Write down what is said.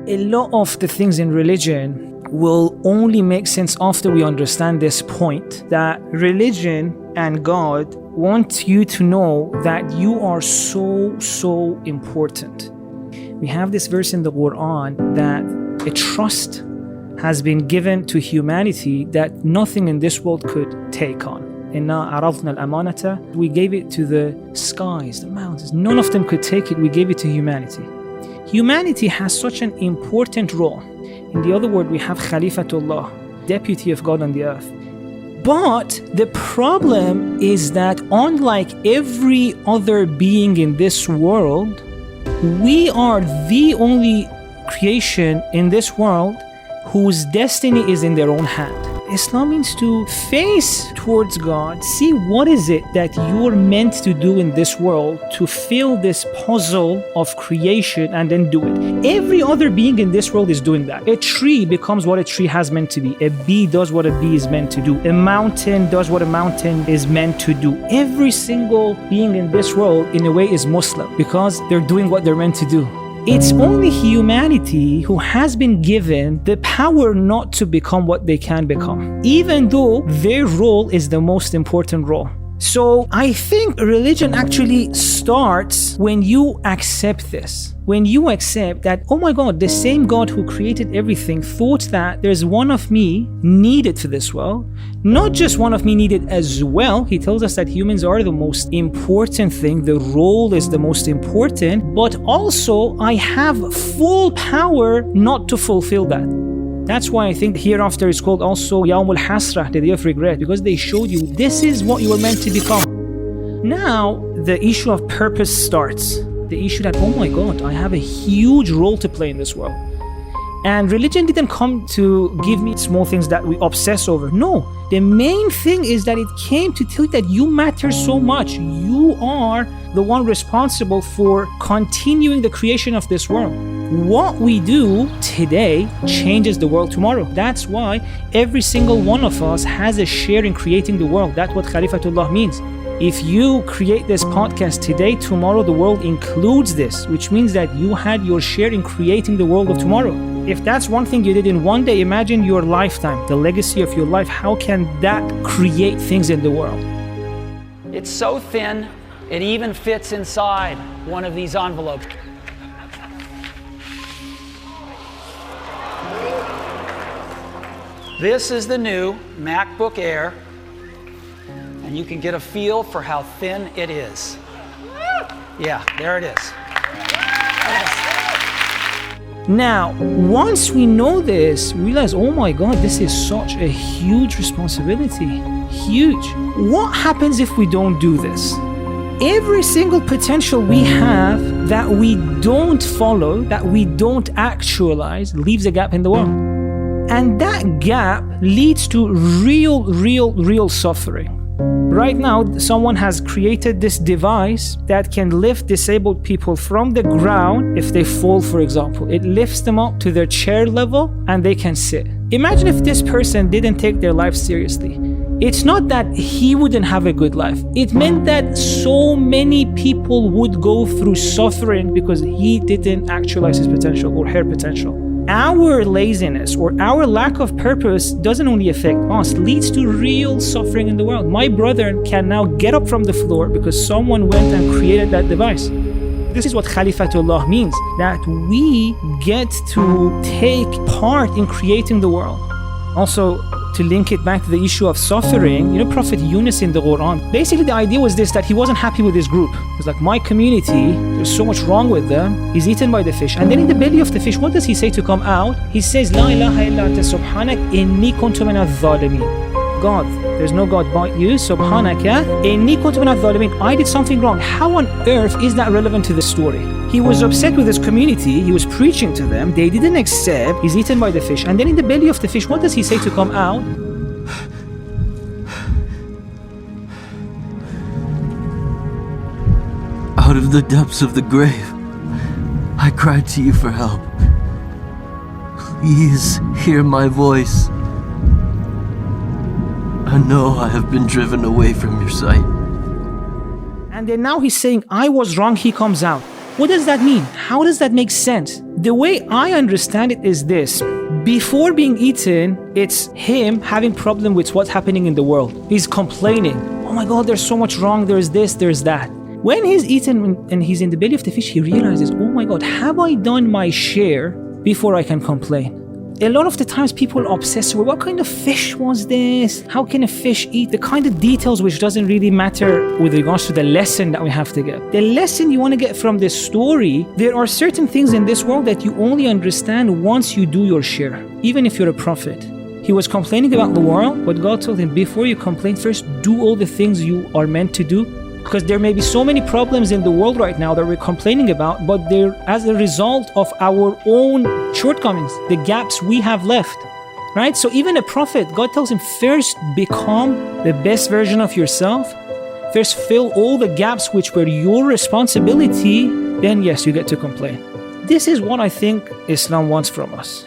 A lot of the things in religion will only make sense after we understand this point, that religion and God want you to know that you are so important. We have this verse in the Quran that a trust has been given to humanity that nothing in this world could take on. Inna aradna al-amanata, we gave it to the skies, the mountains. None of them could take it. We gave it to humanity. Humanity has such an important role. In the other word, we have Khalifatullah, deputy of God on the earth. But the problem is that unlike every other being in this world, we are the only creation in this world whose destiny is in their own hand. Islam means to face towards God, see what is it that you're meant to do in this world to fill this puzzle of creation and then do it. Every other being in this world is doing that. A tree becomes what a tree has meant to be. A bee does what a bee is meant to do. A mountain does what a mountain is meant to do. Every single being in this world, in a way, is Muslim because they're doing what they're meant to do. It's only humanity who has been given the power not to become what they can become, even though their role is the most important role. So I think religion actually starts when you accept this. When you accept that, oh my God, the same God who created everything thought that there's one of me needed for this world. Not just one of me needed as well. He tells us that humans are the most important thing. The role is the most important. But also, I have full power not to fulfill that. That's why I think hereafter is called also Yawmul Hasrah, the day of regret, because they showed you this is what you were meant to become. Now, the issue of purpose starts. The issue that, oh my God, I have a huge role to play in this world. And religion didn't come to give me small things that we obsess over. No, the main thing is that it came to tell you that you matter so much. You are the one responsible for continuing the creation of this world. What we do today changes the world tomorrow. That's why every single one of us has a share in creating the world. That's what Khalifatullah means. If you create this podcast today, tomorrow the world includes this, which means that you had your share in creating the world of tomorrow. If that's one thing you did in one day, imagine your lifetime, the legacy of your life. How can that create things in the world? It's so thin, it even fits inside one of these envelopes. This is the new MacBook Air, and you can get a feel for how thin it is. Yeah, there it is. Now, once we know this, we realize, oh my God, this is such a huge responsibility. Huge. What happens if we don't do this? Every single potential we have that we don't follow, that we don't actualize, leaves a gap in the world. And that gap leads to real suffering. Right now, someone has created this device that can lift disabled people from the ground if they fall, for example. It lifts them up to their chair level and they can sit. Imagine if this person didn't take their life seriously. It's not that he wouldn't have a good life. It meant that so many people would go through suffering because he didn't actualize his potential or her potential. Our laziness or our lack of purpose doesn't only affect us, leads to real suffering in the world. My brother can now get up from the floor because someone went and created that device. This is what Khalifatullah means, that we get to take part in creating the world. Also, to link it back to the issue of suffering, Prophet Yunus in the Quran, basically the idea was this, that he wasn't happy with his group. He was like, my community, there's so much wrong with them. He's eaten by the fish. And then in the belly of the fish, what does he say to come out? He says, La ilaha illa anta subhanak inni kuntu min adh-dhalimin. God, there's no God but you, subhanaka, inni kuntu min adh-dhalimin. I did something wrong. How on earth is that relevant to the story? He was upset with his community, he was preaching to them, they didn't accept, he's eaten by the fish. And then in the belly of the fish, what does he say to come out? Out of the depths of the grave, I cried to you for help. Please hear my voice. I know I have been driven away from your sight. And then now he's saying, I was wrong, he comes out. What does that mean? How does that make sense? The way I understand it is this. Before being eaten, it's him having problem with what's happening in the world. He's complaining. Oh my God, there's so much wrong. There's this, there's that. When he's eaten and he's in the belly of the fish, he realizes, oh my God, have I done my share before I can complain? A lot of the times people obsess with what kind of fish was this? How can a fish eat? The kind of details which doesn't really matter with regards to the lesson that we have to get. The lesson you want to get from this story, there are certain things in this world that you only understand once you do your share, even if you're a prophet. He was complaining about the world, but God told him, before you complain, first do all the things you are meant to do. Because there may be so many problems in the world right now that we're complaining about, but they're as a result of our own shortcomings, the gaps we have left, right? So even a prophet, God tells him, first become the best version of yourself. First fill all the gaps which were your responsibility. Then yes, you get to complain. This is what I think Islam wants from us.